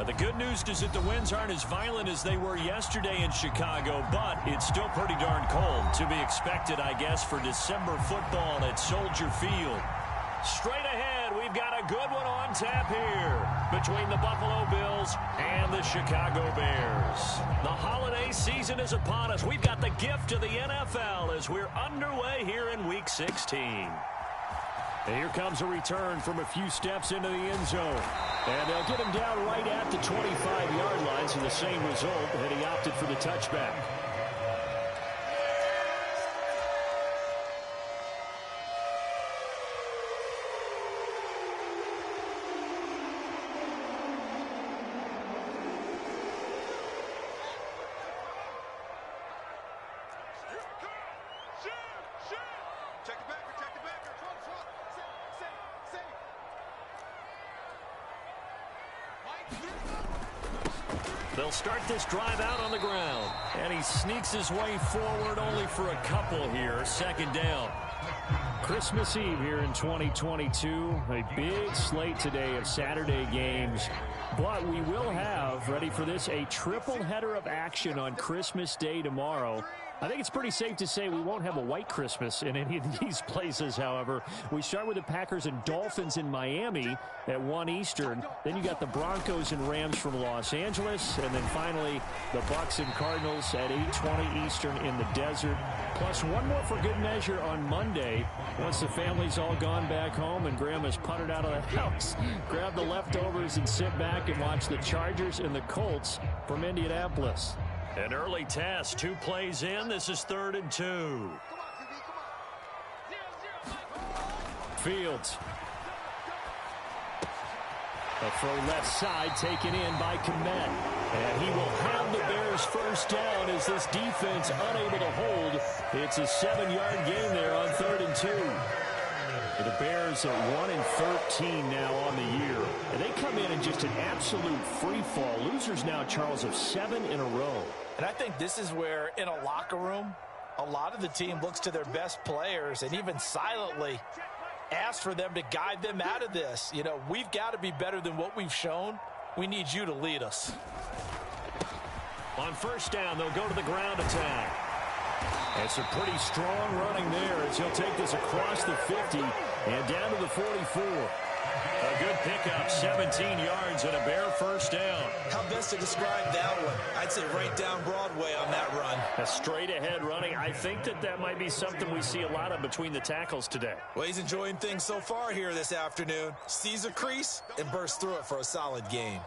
The good news is that the winds aren't as violent as they were yesterday in Chicago, but it's still pretty darn cold. To be expected, I guess, for December football at Soldier Field. Straight ahead, we've got a good one on tap here between the Buffalo Bills and the Chicago Bears. The holiday season is upon us. We've got the gift of the NFL as we're underway here in Week 16. And here comes a return from a few steps into the end zone. And they'll get him down right at the 25-yard line, so the same result, and he opted for the touchback. They'll start this drive out on the ground. And he sneaks his way forward only for a couple here. Second down. Christmas Eve here in 2022. A big slate today of Saturday games. But we will have, ready for this, a triple header of action on Christmas Day tomorrow. I think it's pretty safe to say we won't have a white Christmas in any of these places, however. We start with the Packers and Dolphins in Miami at 1 Eastern. Then you got the Broncos and Rams from Los Angeles. And then finally, the Bucs and Cardinals at 8:20 Eastern in the desert. Plus one more for good measure on Monday. Once the family's all gone back home and Grandma's puttered out of the house, grab the leftovers and sit back and watch the Chargers and the Colts from Indianapolis. An early test, 2 plays in. This is 3rd and 2. Fields. A throw left side taken in by Kmet. And he will have the Bears first down as this defense unable to hold. It's a 7-yard gain there on 3rd and 2. The Bears are 1-13 now on the year. And they come in just an absolute free fall. Losers now, Charles, of 7 in a row. And I think this is where, in a locker room, a lot of the team looks to their best players and even silently asks for them to guide them out of this. You know, we've got to be better than what we've shown. We need you to lead us. On first down, they'll go to the ground attack. It's a pretty strong running there as he'll take this across the 50 and down to the 44. A good pickup, 17 yards and a Bear first down. How best to describe that one? I'd say right down Broadway on that run. A straight ahead running. I think that might be something we see a lot of between the tackles today. Well, he's enjoying things so far here this afternoon. Sees a crease and bursts through it for a solid gain.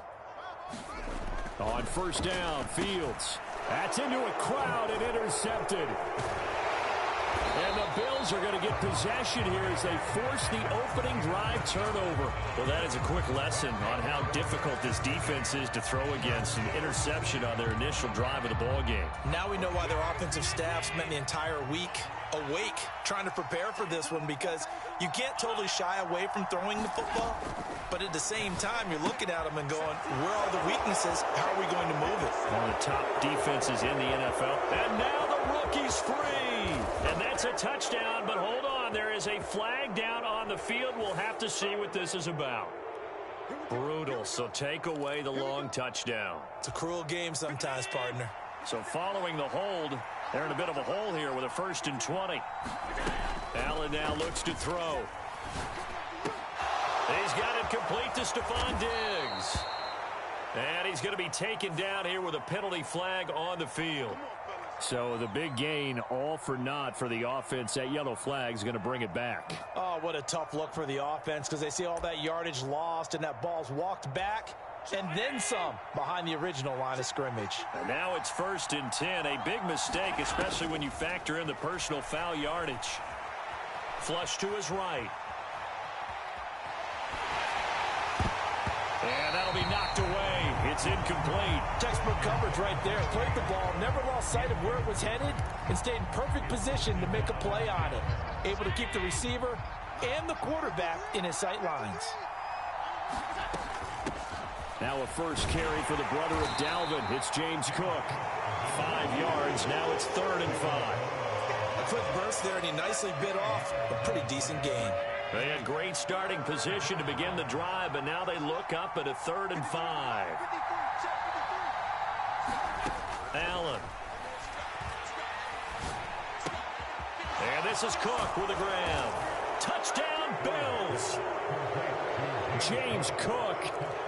On first down, Fields. That's into a crowd and intercepted. And the Bills are going to get possession here as they force the opening drive turnover. Well, that is a quick lesson on how difficult this defense is to throw against. An interception on their initial drive of the ball game. Now we know why their offensive staff spent the entire week awake trying to prepare for this one, because you can't totally shy away from throwing the football. But at the same time, you're looking at them and going, where are the weaknesses? How are we going to move it? One of the top defenses in the NFL. And now the rookie's free. And that's a touchdown, but hold on. There is a flag down on the field. We'll have to see what this is about. Brutal, so take away the long touchdown. It's a cruel game sometimes, partner. So following the hold, they're in a bit of a hole here with a 1st and 20. Allen now looks to throw. He's got it complete to Stephon Diggs. And he's going to be taken down here with a penalty flag on the field. So the big gain, all for naught for the offense. That yellow flag is going to bring it back. Oh, what a tough look for the offense, because they see all that yardage lost and that ball's walked back and then some behind the original line of scrimmage. And now it's 1st and 10. A big mistake, especially when you factor in the personal foul yardage. Flush to his right. And that'll be knocked away. It's incomplete. Textbook coverage right there. Played the ball, never lost sight of where it was headed, and stayed in perfect position to make a play on it. Able to keep the receiver and the quarterback in his sight lines. Now a first carry for the brother of Dalvin. It's James Cook. 5 yards. Now it's 3rd and 5. A quick burst there, and he nicely bit off a pretty decent gain. They had great starting position to begin the drive, but now they look up at a 3rd and 5. Allen. And this is Cook with a grab. Touchdown, Bills. James Cook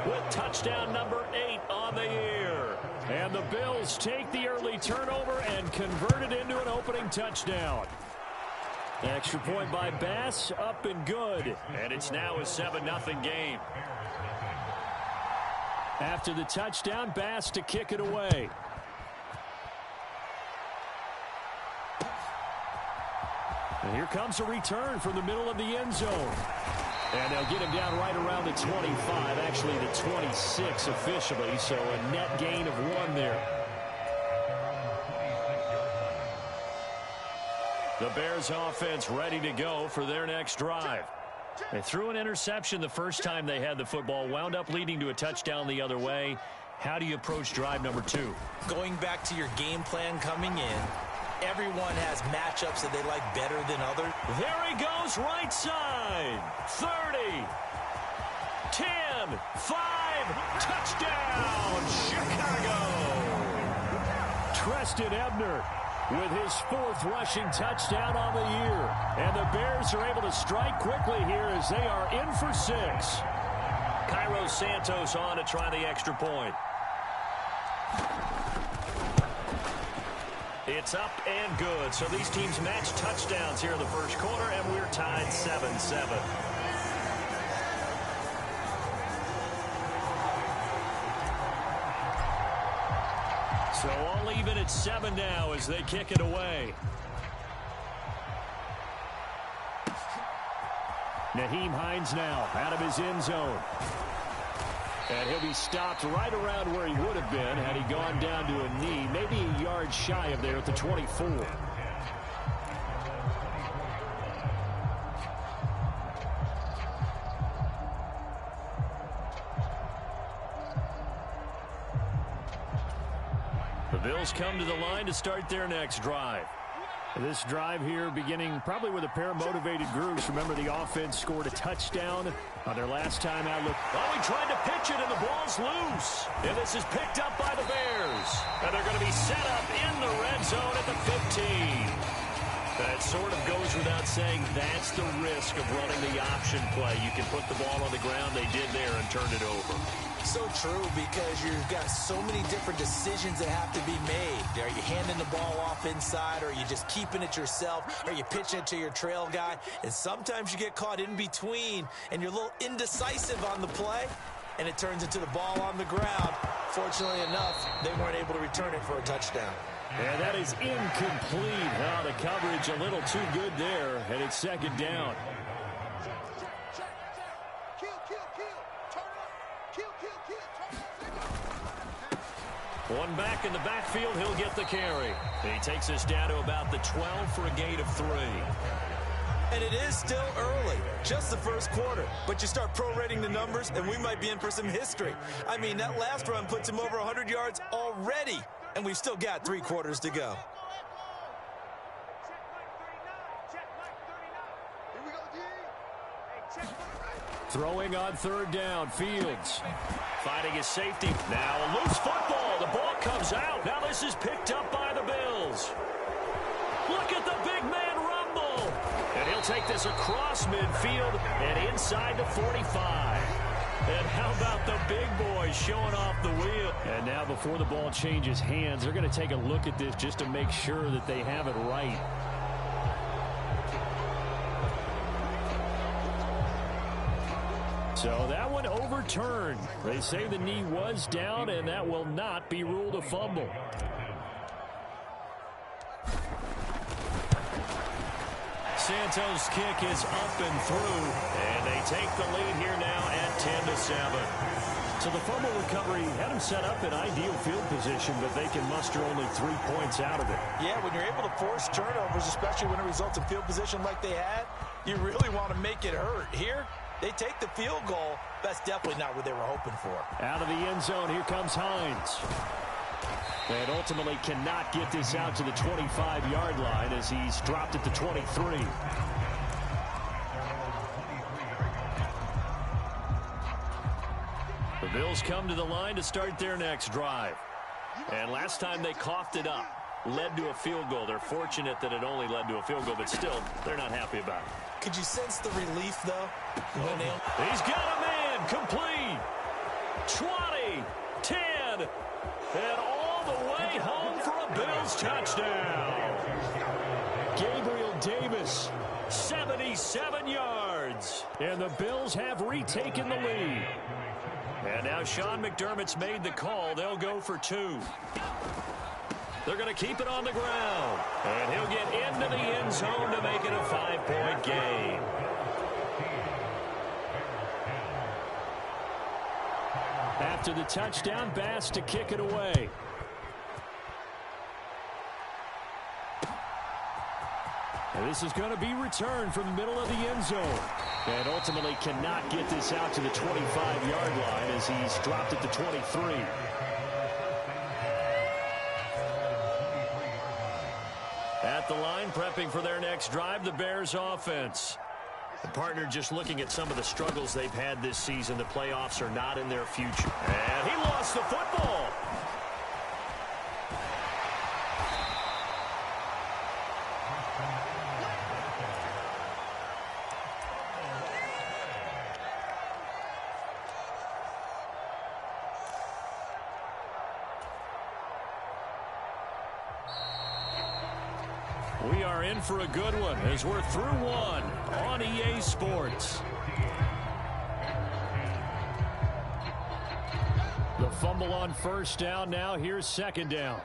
with touchdown number 8 on the year. And the Bills take the early turnover and convert it into an opening touchdown. Extra point by Bass, up and good. And it's now a 7-0 game. After the touchdown, Bass to kick it away. And here comes a return from the middle of the end zone. And they'll get him down right around the 25, actually the 26 officially, so a net gain of 1 there. The Bears offense ready to go for their next drive. They threw an interception the first time they had the football, wound up leading to a touchdown the other way. How do you approach drive number 2? Going back to your game plan coming in, everyone has matchups that they like better than others. There he goes, right side. 30, 10, 5, touchdown, Chicago. Treston Ebner with his 4th rushing touchdown on the year. And the Bears are able to strike quickly here as they are in for 6. Cairo Santos on to try the extra point. It's up and good. So these teams match touchdowns here in the first quarter, and we're tied 7-7. So all even at 7 now as they kick it away. Nyheim Hines now out of his end zone. And he'll be stopped right around where he would have been had he gone down to a knee, maybe a yard shy of there at the 24. The Bills come to the line to start their next drive. This drive here beginning probably with a pair of motivated groups. Remember, the offense scored a touchdown on their last time out. Look, oh, he tried to pitch it, and the ball's loose. And this is picked up by the Bears. And they're going to be set up in the red zone at the 15. That sort of goes without saying. That's the risk of running the option play. You can put the ball on the ground. They did there and turned it over. So true, because you've got so many different decisions that have to be made. Are you handing the ball off inside, or are you just keeping it yourself? Are you pitching it to your trail guy? And sometimes you get caught in between, and you're a little indecisive on the play, and it turns into the ball on the ground. Fortunately enough, they weren't able to return it for a touchdown. And that is incomplete. Oh, the coverage a little too good there, and it's 2nd down. One back in the backfield, he'll get the carry. He takes us down to about the 12 for a gain of 3. And it is still early, just the first quarter. But you start prorating the numbers, and we might be in for some history. I mean, that last run puts him over 100 yards already, and we've still got 3 quarters to go. Throwing on 3rd down, Fields. Finding his safety. Now a loose football. The ball comes out. Now this is picked up by the Bills. Look at the big man rumble. And he'll take this across midfield and inside the 45. And how about the big boy showing off the wheel? And now before the ball changes hands, they're going to take a look at this just to make sure that they have it right. So that one overturned. They say the knee was down, and that will not be ruled a fumble. Santos' kick is up and through, and they take the lead here now at 10-7. So the fumble recovery had them set up in ideal field position, but they can muster only 3 points out of it. Yeah, when you're able to force turnovers, especially when it results in field position like they had, you really want to make it hurt. Here, they take the field goal. That's definitely not what they were hoping for. Out of the end zone, here comes Hines. And ultimately cannot get this out to the 25-yard line as he's dropped at the 23. The Bills come to the line to start their next drive. And last time they coughed it up, led to a field goal. They're fortunate that it only led to a field goal, but still, they're not happy about it. Could you sense the relief, though? He's got a man, complete. 20, 10, and all the way home for a Bills touchdown. Gabriel Davis, 77 yards. And the Bills have retaken the lead. And now Sean McDermott's made the call. They'll go for 2. They're going to keep it on the ground. And he'll get into the end zone to make it a 5-point game. After the touchdown, Bass to kick it away. And this is going to be returned from the middle of the end zone. And ultimately cannot get this out to the 25-yard line as he's dropped it to 23. At the line, prepping for their next drive, the Bears offense. The partner just looking at some of the struggles they've had this season. The playoffs are not in their future. And he lost the football. We are in for a good one as we're through one on EA Sports. The fumble on first down. Now here's second down.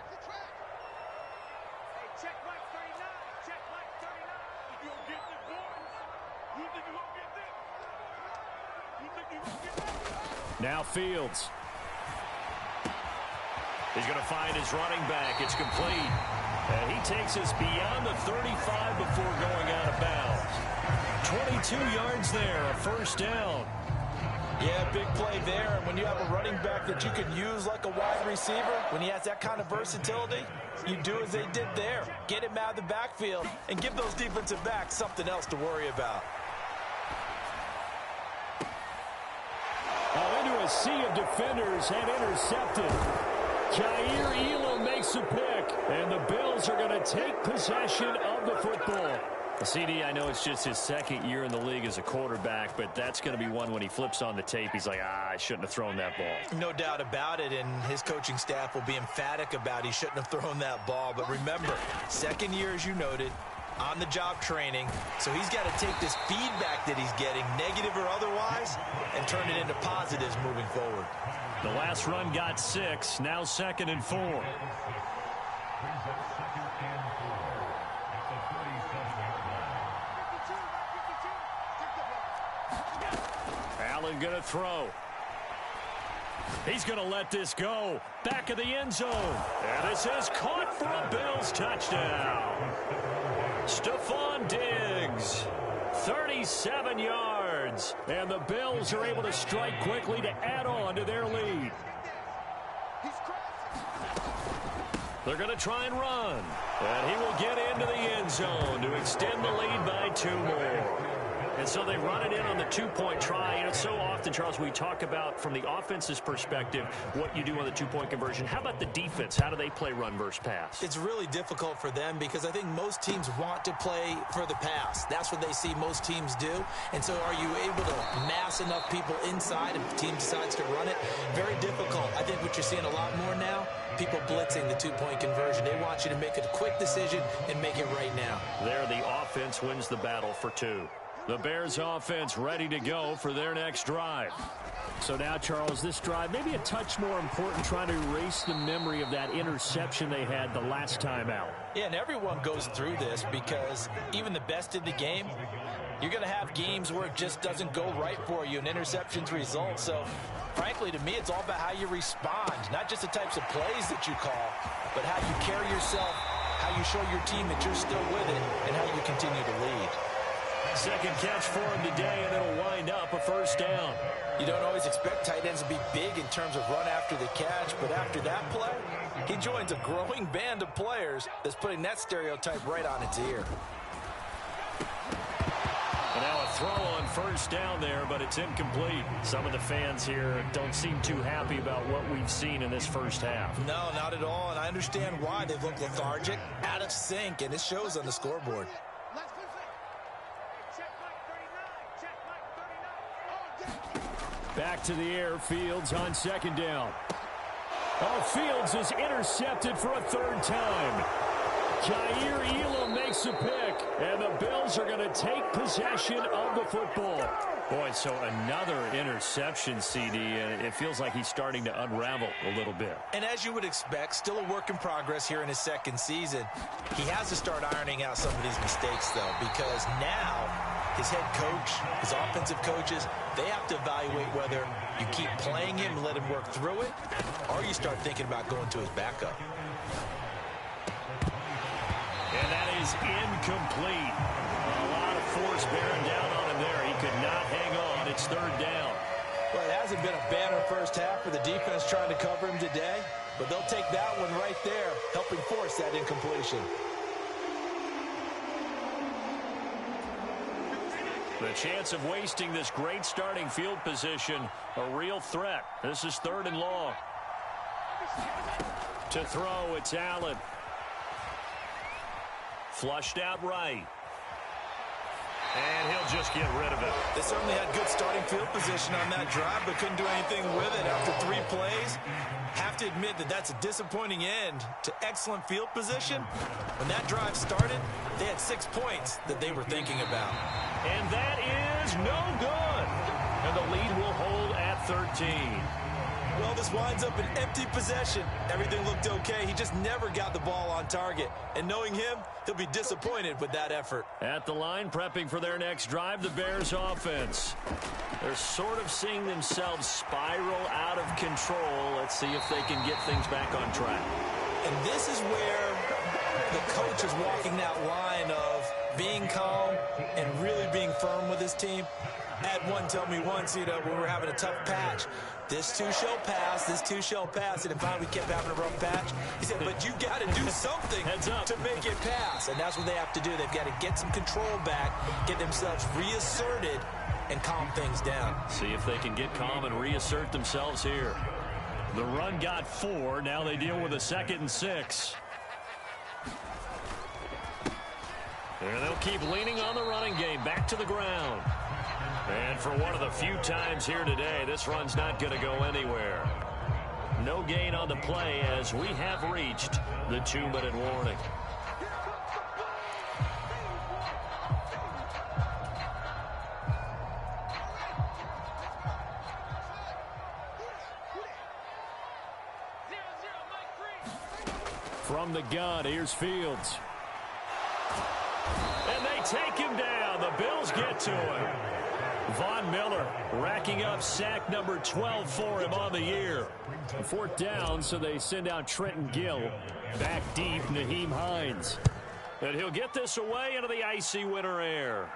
Now Fields. He's going to find his running back. It's complete. And he takes us beyond the 35 before going out of bounds. 22 yards there, a first down. Yeah, big play there. And when you have a running back that you can use like a wide receiver, when he has that kind of versatility, you do as they did there. Get him out of the backfield and give those defensive backs something else to worry about. Into a sea of defenders and intercepted. Jair Elam makes a pick, and the Bills are going to take possession of the football. CD, I know it's just his second year in the league as a quarterback, but that's going to be one when he flips on the tape. He's like, I shouldn't have thrown that ball. No doubt about it, and his coaching staff will be emphatic about he shouldn't have thrown that ball. But remember, second year, as you noted, on-the-job training, so he's got to take this feedback that he's getting, negative or otherwise, and turn it into positives moving forward. The last run got 6, now 2nd and 4. Allen going to throw. He's going to let this go. Back of the end zone. And this is caught for a Bills touchdown. Stephon Diggs, 37 yards. And the Bills are able to strike quickly to add on to their lead. They're going to try and run. And he will get into the end zone to extend the lead by 2 more. And so they run it in on the 2-point try. You know, so often, Charles, we talk about from the offense's perspective what you do on the 2-point conversion. How about the defense? How do they play run versus pass? It's really difficult for them because I think most teams want to play for the pass. That's what they see most teams do. And so are you able to mass enough people inside if the team decides to run it? Very difficult. I think what you're seeing a lot more now, people blitzing the 2-point conversion. They want you to make a quick decision and make it right now. There, the offense wins the battle for 2. The Bears offense ready to go for their next drive. So now, Charles, this drive maybe a touch more important, trying to erase the memory of that interception they had the last time out. Yeah, and everyone goes through this because even the best in the game, you're going to have games where it just doesn't go right for you and interceptions result. So, frankly, to me, it's all about how you respond, not just the types of plays that you call, but how you carry yourself, how you show your team that you're still with it, and how you continue to lead. Second catch for him today, and it'll wind up a first down. You don't always expect tight ends to be big in terms of run after the catch, but after that play, he joins a growing band of players that's putting that stereotype right on its ear. And now a throw on first down there, but it's incomplete. Some of the fans here don't seem too happy about what we've seen in this first half. No, not at all, and I understand why. They look lethargic, out of sync, and it shows on the scoreboard. Back to the air, Fields on second down. Oh, Fields is intercepted for a third time. Jair Elam makes a pick, and the Bills are going to take possession of the football. Boy, so another interception, CD, and it feels like he's starting to unravel a little bit. And as you would expect, still a work in progress here in his second season. He has to start ironing out some of these mistakes, though, because now his head coach, his offensive coaches, they have to evaluate whether you keep playing him and let him work through it, or you start thinking about going to his backup. And that is incomplete. A lot of force bearing down on him there. He could not hang on. It's third down. Well, it hasn't been a banner first half for the defense trying to cover him today, but they'll take that one right there, helping force that incompletion. The chance of wasting this great starting field position, a real threat. This is third and long. To throw, it's Allen. Flushed out right. And he'll just get rid of it. They certainly had good starting field position on that drive, but couldn't do anything with it after 3 plays. Have to admit that that's a disappointing end to excellent field position. When that drive started, they had 6 points that they were thinking about. And that is no good. And the lead will hold at 13. Well, this winds up an empty possession. Everything looked okay. He just never got the ball on target. And knowing him, he'll be disappointed with that effort. At the line, prepping for their next drive, the Bears offense. They're sort of seeing themselves spiral out of control. Let's see if they can get things back on track. And this is where the coach is walking that line of being calm and really being firm with his team. I had one tell me once, when we were having a tough patch, this too shall pass, this too shall pass. And if we kept having a rough patch, he said, but you got to do something to make it pass. And that's what they have to do. They've got to get some control back, get themselves reasserted, and calm things down. See if they can get calm and reassert themselves here. The run got 4. Now they deal with a 2nd and 6. And they'll keep leaning on the running game. Back to the ground. And for one of the few times here today, this run's not going to go anywhere. No gain on the play as we have reached the 2-minute warning. From the gun, here's Fields. And they take him down. The Bills get to him. Von Miller racking up sack number 12 for him on the year. 4th down, so they send out Trenton Gill. Back deep, Nyheim Hines. And he'll get this away into the icy winter air.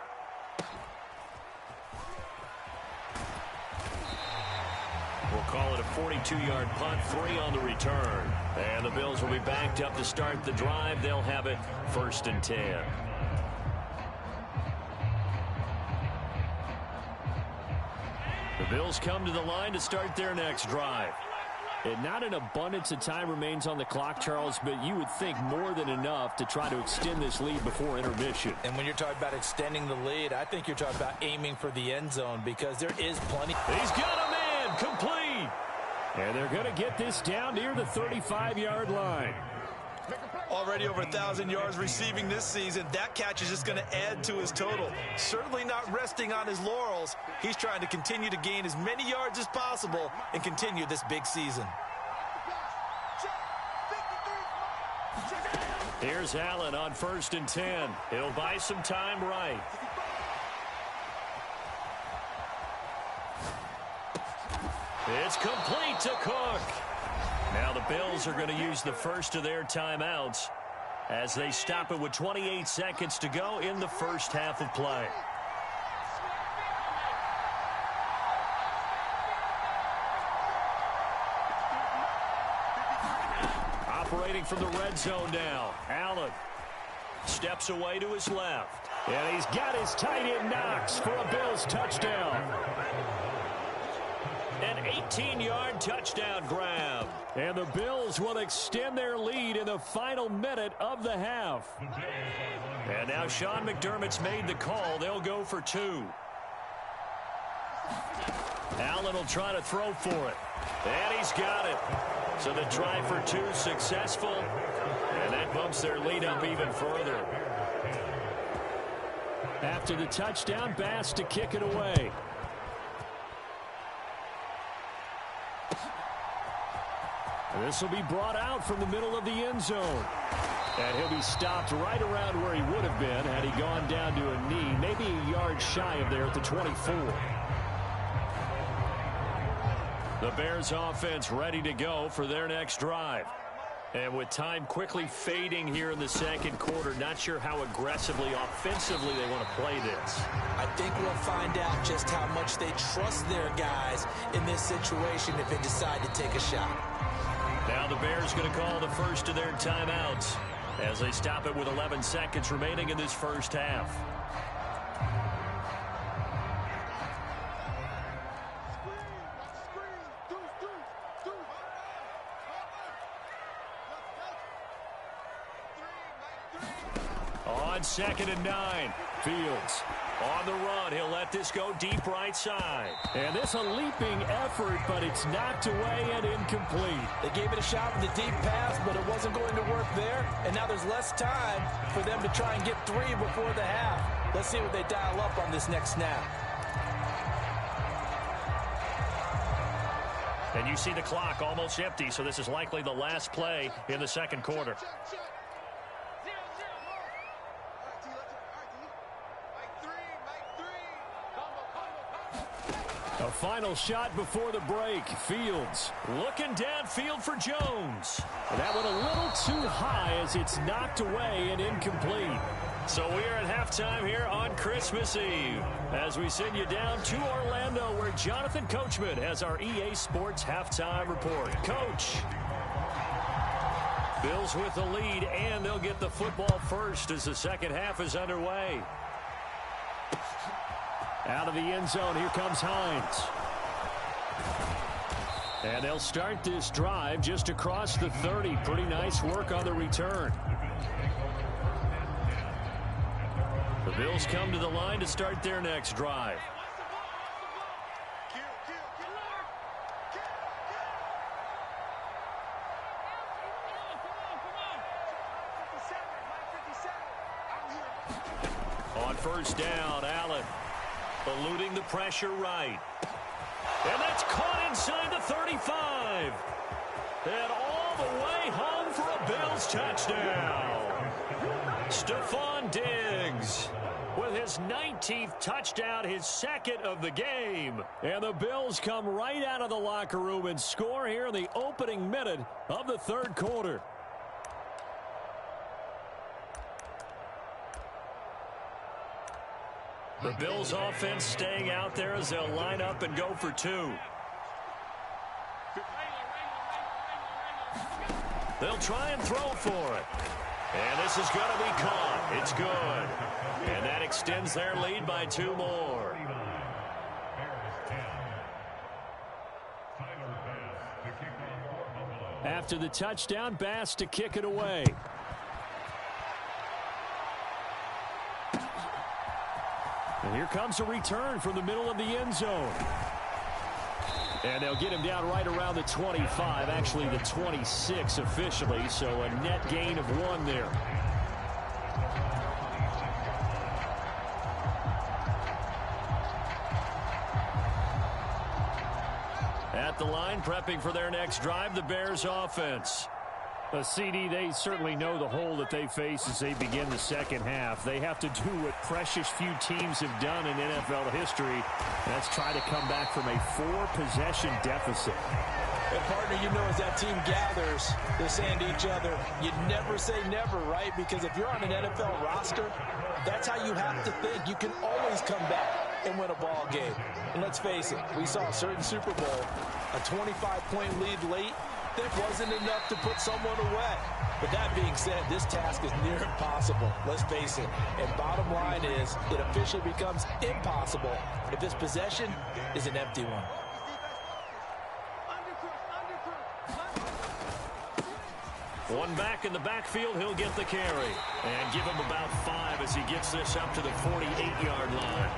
We'll call it a 42-yard punt, 3 on the return. And the Bills will be backed up to start the drive. They'll have it 1st and 10. The Bills come to the line to start their next drive. And not an abundance of time remains on the clock, Charles, but you would think more than enough to try to extend this lead before intermission. And when you're talking about extending the lead, I think you're talking about aiming for the end zone because there is plenty. He's got a man, complete. And they're going to get this down near the 35-yard line. Already over 1,000 yards receiving this season. That catch is just going to add to his total. Certainly not resting on his laurels. He's trying to continue to gain as many yards as possible and continue this big season. Here's Allen on 1st and 10. He'll buy some time right. It's complete to Cook. Now the Bills are going to use the first of their timeouts as they stop it with 28 seconds to go in the first half of play. Operating from the red zone now. Allen steps away to his left. And he's got his tight end Knox for a Bills touchdown. An 18-yard touchdown grab. And the Bills will extend their lead in the final minute of the half. And now Sean McDermott's made the call. They'll go for 2. Allen will try to throw for it. And he's got it. So the try for 2 successful. And that bumps their lead up even further. After the touchdown, Bass to kick it away. This will be brought out from the middle of the end zone. And he'll be stopped right around where he would have been had he gone down to a knee, maybe a yard shy of there at the 24. The Bears offense ready to go for their next drive. And with time quickly fading here in the second quarter, not sure how aggressively, offensively they want to play this. I think we'll find out just how much they trust their guys in this situation if they decide to take a shot. Now the Bears going to call the first of their timeouts as they stop it with 11 seconds remaining in this first half. On 2nd and 9, Fields on the run. He'll let this go deep right side. And this a leaping effort, but it's knocked away and incomplete. They gave it a shot with the deep pass, but it wasn't going to work there. And now there's less time for them to try and get 3 before the half. Let's see what they dial up on this next snap. And you see the clock almost empty, so this is likely the last play in the second quarter. A final shot before the break. Fields looking downfield for Jones. And that went a little too high as it's knocked away and incomplete. So we are at halftime here on Christmas Eve as we send you down to Orlando where Jonathan Coachman has our EA Sports halftime report. Coach. Bills with the lead, and they'll get the football first as the second half is underway. Out of the end zone, here comes Hines. And they'll start this drive just across the 30. Pretty nice work on the return. The Bills come to the line to start their next drive. On first down, Allen. Eluding the pressure right. And that's caught inside the 35. And all the way home for a Bills touchdown. Stephon Diggs with his 19th touchdown, his second of the game. And the Bills come right out of the locker room and score here in the opening minute of the third quarter. The Bills offense staying out there as they'll line up and go for 2. They'll try and throw for it. And this is going to be caught. It's good. And that extends their lead by 2 more. After the touchdown, Bass to kick it away. And here comes a return from the middle of the end zone. And they'll get him down right around the 25, actually the 26 officially, so a net gain of 1 there. At the line, prepping for their next drive, the Bears offense. CD, they certainly know the hole that they face as they begin the second half. They have to do what precious few teams have done in NFL history, and that's try to come back from a 4-possession deficit. And partner, you know, as that team gathers, they're saying to each other, you never say never, right? Because if you're on an NFL roster, that's how you have to think. You can always come back and win a ball game. And let's face it, we saw a certain Super Bowl, a 25-point lead late, that wasn't enough to put someone away. But that being said, this task is near impossible. Let's face it. And bottom line is, it officially becomes impossible if this possession is an empty one. One back in the backfield, he'll get the carry. And give him about 5 as he gets this up to the 48-yard line.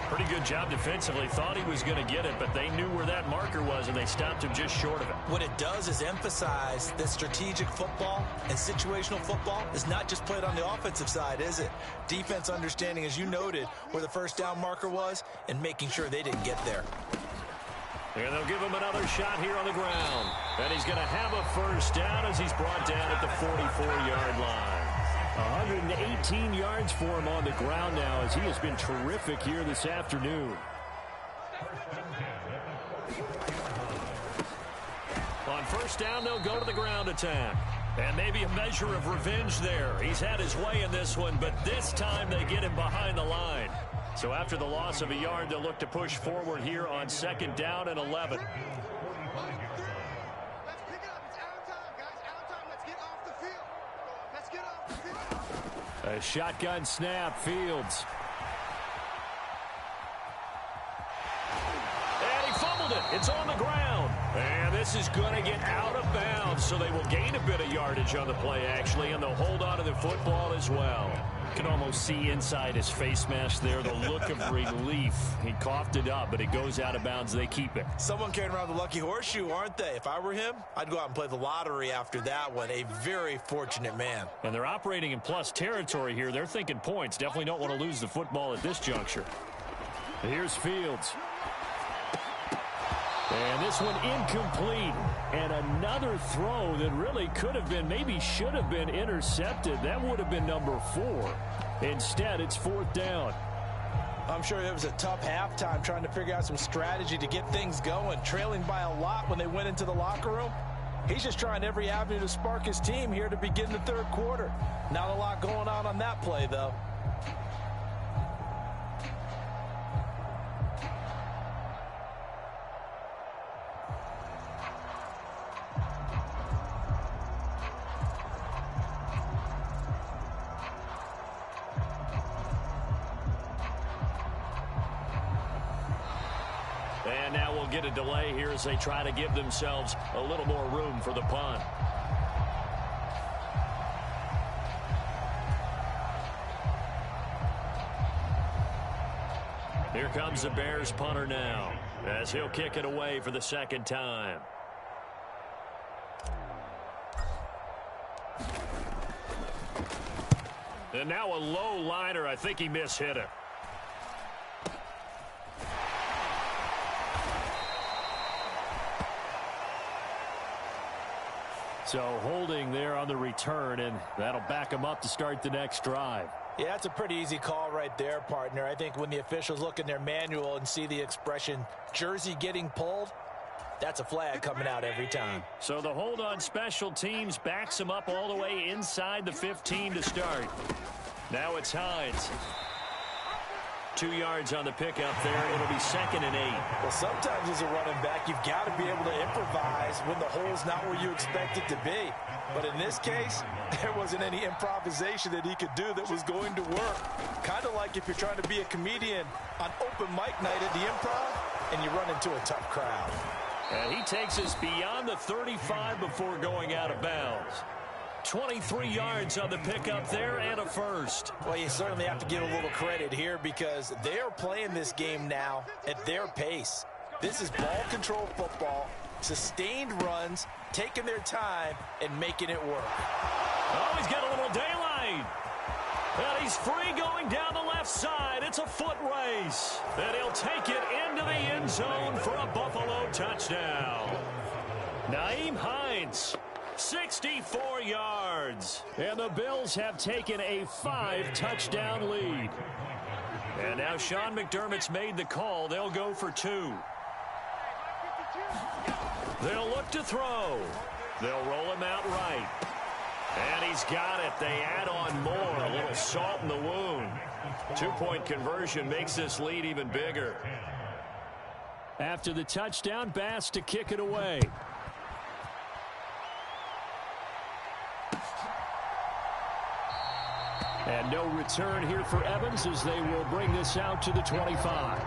Pretty good job defensively. Thought he was going to get it, but they knew where that marker was, and they stopped him just short of it. What it does is emphasize that strategic football and situational football is not just played on the offensive side, is it? Defense understanding, as you noted, where the first down marker was and making sure they didn't get there. And they'll give him another shot here on the ground. And he's going to have a first down as he's brought down at the 44-yard line. 118 yards for him on the ground now as he has been terrific here this afternoon. On first down, they'll go to the ground attack. And maybe a measure of revenge there. He's had his way in this one, but this time they get him behind the line. So after the loss of a yard, they'll look to push forward here on second down and 11. A shotgun snap, Fields. And he fumbled it. It's on the ground. And this is going to get out of bounds, so they will gain a bit of yardage on the play, actually, and they'll hold on to the football as well. You can almost see inside his face mask there the look of relief. He coughed it up, but it goes out of bounds. They keep it. Someone carrying around the lucky horseshoe, aren't they? If I were him, I'd go out and play the lottery after that one. A very fortunate man. And they're operating in plus territory here. They're thinking points. Definitely don't want to lose the football at this juncture. Here's Fields. And this one incomplete. And another throw that really could have been, maybe should have been intercepted. That would have been number 4. Instead, it's fourth down. I'm sure it was a tough halftime trying to figure out some strategy to get things going. Trailing by a lot when they went into the locker room. He's just trying every avenue to spark his team here to begin the third quarter. Not a lot going on that play, though. And now we'll get a delay here as they try to give themselves a little more room for the punt. Here comes the Bears punter now as he'll kick it away for the second time. And now a low liner. I think he mishit it. So holding there on the return, and that'll back him up to start the next drive. Yeah, that's a pretty easy call right there, partner. I think when the officials look in their manual and see the expression jersey getting pulled, that's a flag coming out every time. So the hold on special teams backs him up all the way inside the 15 to start. Now it's Hines. 2 yards on the pickup there. It'll be 2nd and 8. Well, sometimes as a running back, you've got to be able to improvise when the hole's not where you expect it to be. But in this case, there wasn't any improvisation that he could do that was going to work. Kind of like if you're trying to be a comedian on open mic night at the Improv and you run into a tough crowd. And he takes us beyond the 35 before going out of bounds. 23 yards on the pickup there and a first. Well, you certainly have to give a little credit here because they are playing this game now at their pace. This is ball control football, sustained runs, taking their time, and making it work. Oh, he's got a little daylight. And he's free going down the left side. It's a foot race. And he'll take it into the end zone for a Buffalo touchdown. Nyheim Hines. 64 yards. And the Bills have taken a 5-touchdown lead. And now Sean McDermott's made the call. They'll go for 2. They'll look to throw. They'll roll him out right. And he's got it. They add on more. A little salt in the wound. 2-point conversion makes this lead even bigger. After the touchdown, Bass to kick it away. And no return here for Evans as they will bring this out to the 25.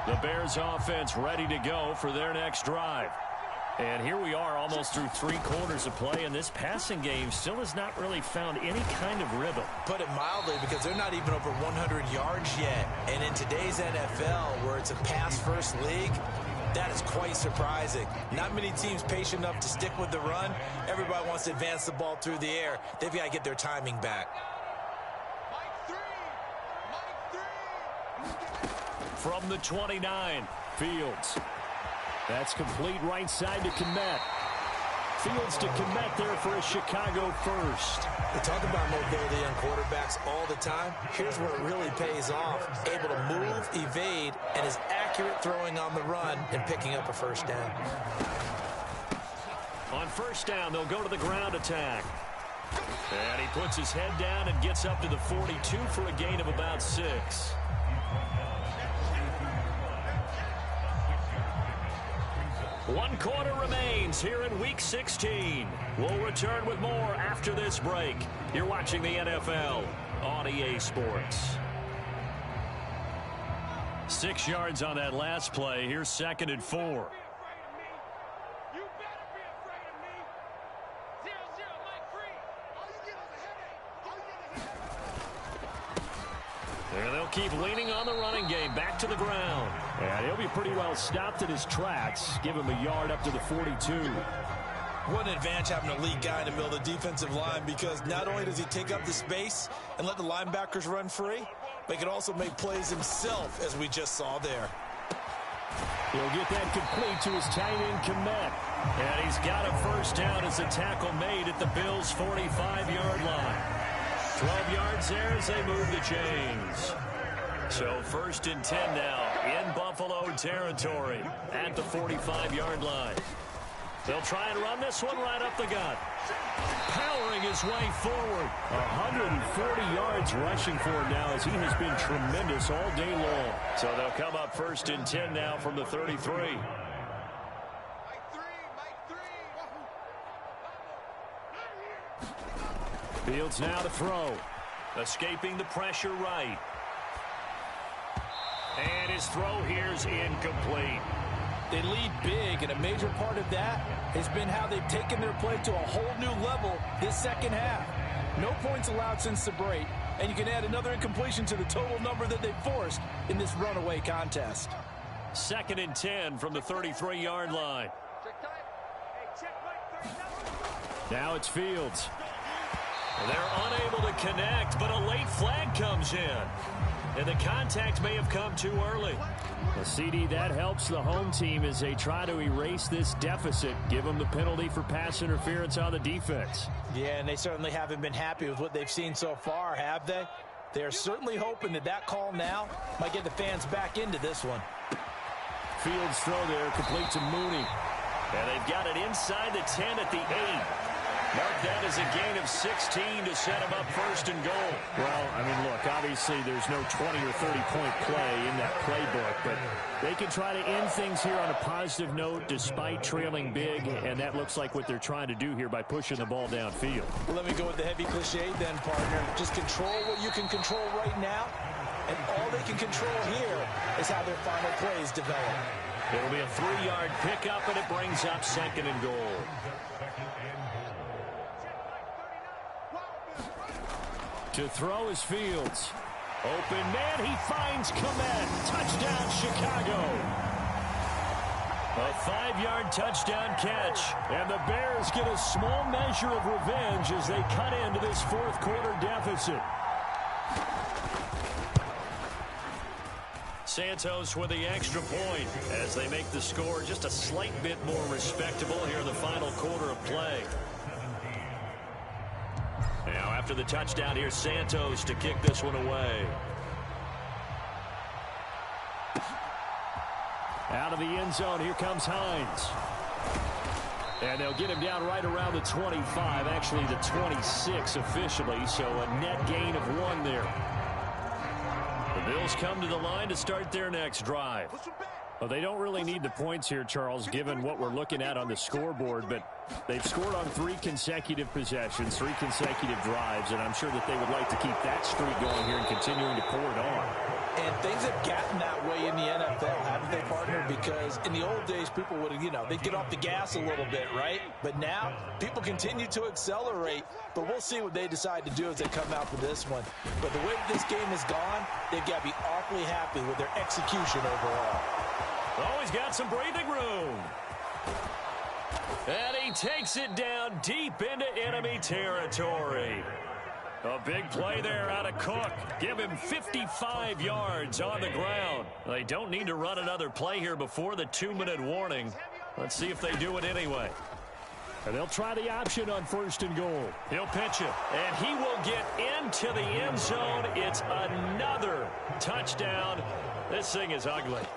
The Bears offense ready to go for their next drive. And here we are almost through 3 quarters of play, and this passing game still has not really found any kind of rhythm. Put it mildly, because they're not even over 100 yards yet. And in today's NFL, where it's a pass-first league, that is quite surprising. Not many teams patient enough to stick with the run. Everybody wants to advance the ball through the air. They've got to get their timing back. From the 29, Fields. That's complete right side to Kmet. Fields to Kmet there for a Chicago first. We talk about mobility on quarterbacks all the time. Here's where it really pays off. Able to move, evade, and is accurate throwing on the run and picking up a first down. On first down, they'll go to the ground attack. And he puts his head down and gets up to the 42 for a gain of about 6. One quarter remains here in Week 16. We'll return with more after this break. You're watching the NFL on EA Sports. 6 yards on that last play. Here's 2nd and 4. And they'll keep leaning on the running game. Back to the ground. And he'll be pretty well stopped in his tracks. Give him a yard up to the 42. What an advantage having a lead guy in the middle of the defensive line, because not only does he take up the space and let the linebackers run free, but he can also make plays himself, as we just saw there. He'll get that complete to his tight end, Kmet. And he's got a first down as a tackle made at the Bills' 45-yard line. 12 yards there as they move the chains. So 1st and 10 now in Buffalo territory at the 45-yard line. They'll try and run this one right up the gut. Powering his way forward. 140 yards rushing for him now, as he has been tremendous all day long. So they'll come up 1st and 10 now from the 33. Fields now to throw. Escaping the pressure right. And his throw here's incomplete. They lead big, and a major part of that has been how they've taken their play to a whole new level this second half. No points allowed since the break, and you can add another incompletion to the total number that they've forced in this runaway contest. 2nd and 10 from the 33-yard line. Now it's Fields. They're unable to connect, but a late flag comes in. And the contact may have come too early. The CD, that helps the home team as they try to erase this deficit. Give them the penalty for pass interference on the defense. Yeah, and they certainly haven't been happy with what they've seen so far, have they? They're certainly hoping that that call now might get the fans back into this one. Fields throw there, complete to Mooney. And they've got it inside the 10 at the 8. Mark that as a gain of 16 to set him up 1st and goal. Well, I mean, look, obviously there's no 20 or 30-point play in that playbook, but they can try to end things here on a positive note despite trailing big, and that looks like what they're trying to do here by pushing the ball downfield. Well, let me go with the heavy cliche then, partner. Just control what you can control right now, and all they can control here is how their final plays develop. It'll be a 3-yard pickup, and it brings up 2nd and goal. To throw is Fields. Open man, he finds Kmet. Touchdown, Chicago. A 5-yard touchdown catch. And the Bears get a small measure of revenge as they cut into this 4th quarter deficit. Santos with the extra point as they make the score just a slight bit more respectable here in the final quarter of play. Now after the touchdown, here's Santos to kick this one away. Out of the end zone, here comes Hines. And they'll get him down right around the 25, actually the 26 officially, so a net gain of 1 there. The Bills come to the line to start their next drive. Well, they don't really need the points here, Charles, given what we're looking at on the scoreboard, but they've scored on 3 consecutive possessions, 3 consecutive drives, and I'm sure that they would like to keep that streak going here and continuing to pour it on. And things have gotten that way in the NFL, haven't they, partner? Because in the old days, people would, they'd get off the gas a little bit, right? But now, people continue to accelerate. But we'll see what they decide to do as they come out for this one. But the way this game has gone, they've got to be awfully happy with their execution overall. Oh, he's got some breathing room. And he takes it down deep into enemy territory. A big play there out of Cook. Give him 55 yards on the ground. They don't need to run another play here before the 2-minute warning. Let's see if they do it anyway. And they'll try the option on 1st and goal. He'll pitch it, and he will get into the end zone. It's another touchdown. This thing is ugly.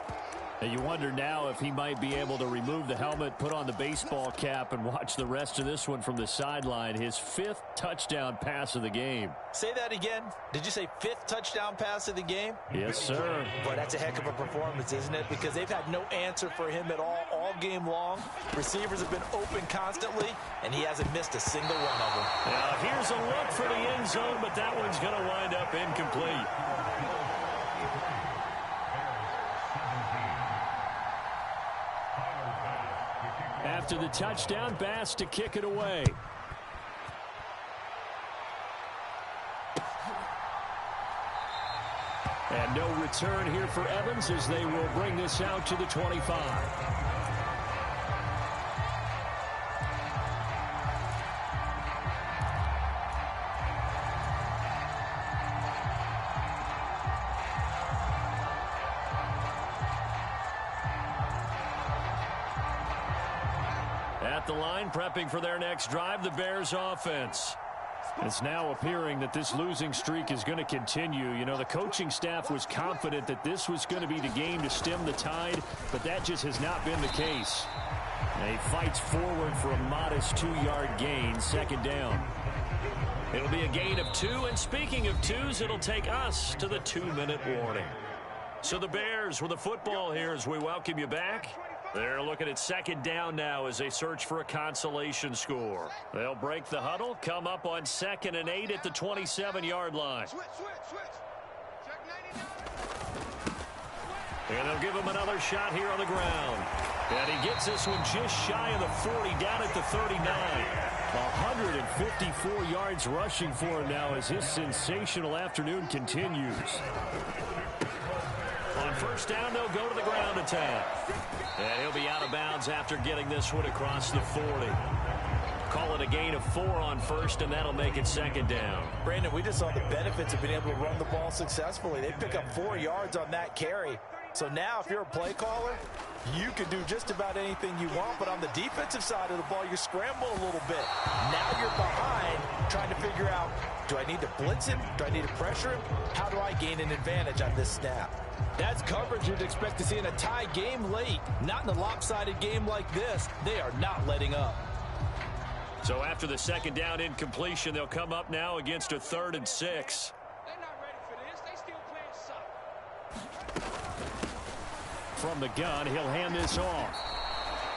And you wonder now if he might be able to remove the helmet, put on the baseball cap, and watch the rest of this one from the sideline. His 5th touchdown pass of the game. Say that again. Did you say 5th touchdown pass of the game? Yes, sir. Boy, that's a heck of a performance, isn't it? Because they've had no answer for him at all game long. Receivers have been open constantly, and he hasn't missed a single one of them. Now, here's a look for the end zone, but that one's going to wind up incomplete. After the touchdown, Bass to kick it away. And no return here for Evans as they will bring this out to the 25. At the line, prepping for their next drive, the Bears offense. It's now appearing that this losing streak is going to continue. You know, the coaching staff was confident that this was going to be the game to stem the tide, but that just has not been the case. And he fights forward for a modest 2-yard gain, 2nd down. It'll be a gain of 2, and speaking of 2s, it'll take us to the 2-minute warning. So the Bears with the football here as we welcome you back. They're looking at 2nd down now as they search for a consolation score. They'll break the huddle, come up on 2nd and 8 at the 27-yard line. And they'll give him another shot here on the ground. And he gets this one just shy of the 40, down at the 39. 154 yards rushing for him now as his sensational afternoon continues. On 1st down, they'll go to the ground attack. And he'll be out of bounds after getting this one across the 40. Call it a gain of 4 on 1st, and that'll make it 2nd down. Brandon, we just saw the benefits of being able to run the ball successfully. They pick up 4 yards on that carry. So now if you're a play caller, you can do just about anything you want, but on the defensive side of the ball, you scramble a little bit. Now you're behind trying to figure out, do I need to blitz him? Do I need to pressure him? How do I gain an advantage on this snap? That's coverage you'd expect to see in a tie game late. Not in a lopsided game like this. They are not letting up. So after the 2nd down incompletion, they'll come up now against a 3rd and 6. They're not ready for this. They still playing suck. From the gun, he'll hand this off.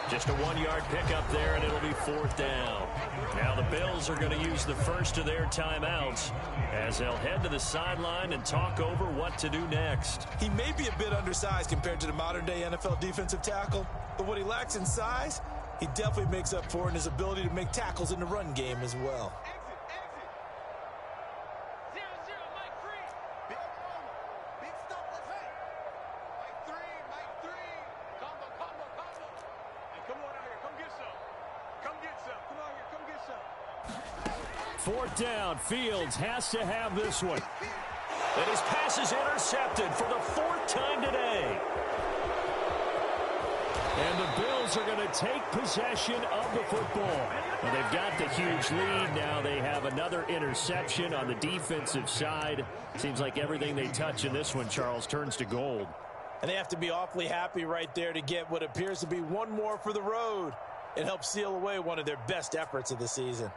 Just a 1-yard pickup there, and it'll be 4th down. Now the Bills are going to use the first of their timeouts as they'll head to the sideline and talk over what to do next. He may be a bit undersized compared to the modern-day NFL defensive tackle, but what he lacks in size, he definitely makes up for in his ability to make tackles in the run game as well. Fourth down, Fields has to have this one. And his pass is intercepted for the 4th time today. And the Bills are going to take possession of the football. Well, they've got the huge lead. Now they have another interception on the defensive side. Seems like everything they touch in this one, Charles, turns to gold. And they have to be awfully happy right there to get what appears to be one more for the road. It helps seal away one of their best efforts of the season.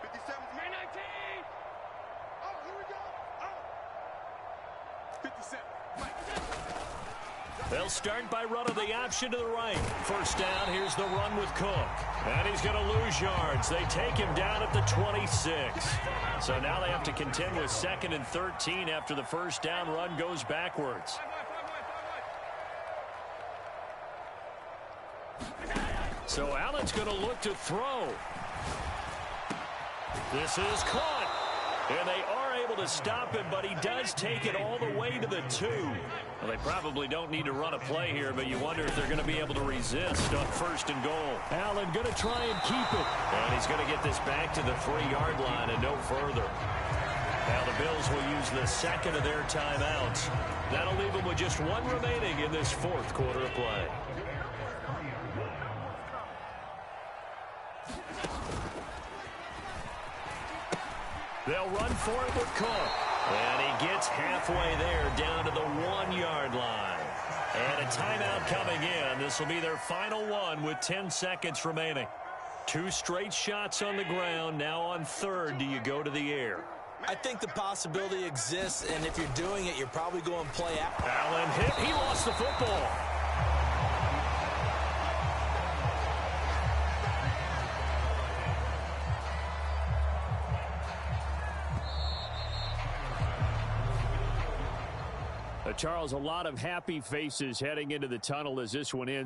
57, 319. Oh, here we go. Oh. 57. They'll start by running the option to the right. First down, here's the run with Cook. And he's going to lose yards. They take him down at the 26. So now they have to contend with 2nd and 13 after the first down run goes backwards. So Allen's going to look to throw. This is caught. And they are able to stop him, but he does take it all the way to the 2. Well, they probably don't need to run a play here, but you wonder if they're going to be able to resist on 1st and goal. Allen going to try and keep it. And he's going to get this back to the 3-yard line and no further. Now the Bills will use the 2nd of their timeouts. That'll leave them with just 1 remaining in this 4th quarter of play. They'll run for it with Cook. And he gets halfway there down to the 1-yard line. And a timeout coming in. This will be their final one with 10 seconds remaining. 2 straight shots on the ground. Now on 3rd, do you go to the air? I think the possibility exists, and if you're doing it, you're probably going to play out. Allen hit. He lost the football. Charles, a lot of happy faces heading into the tunnel as this one ends.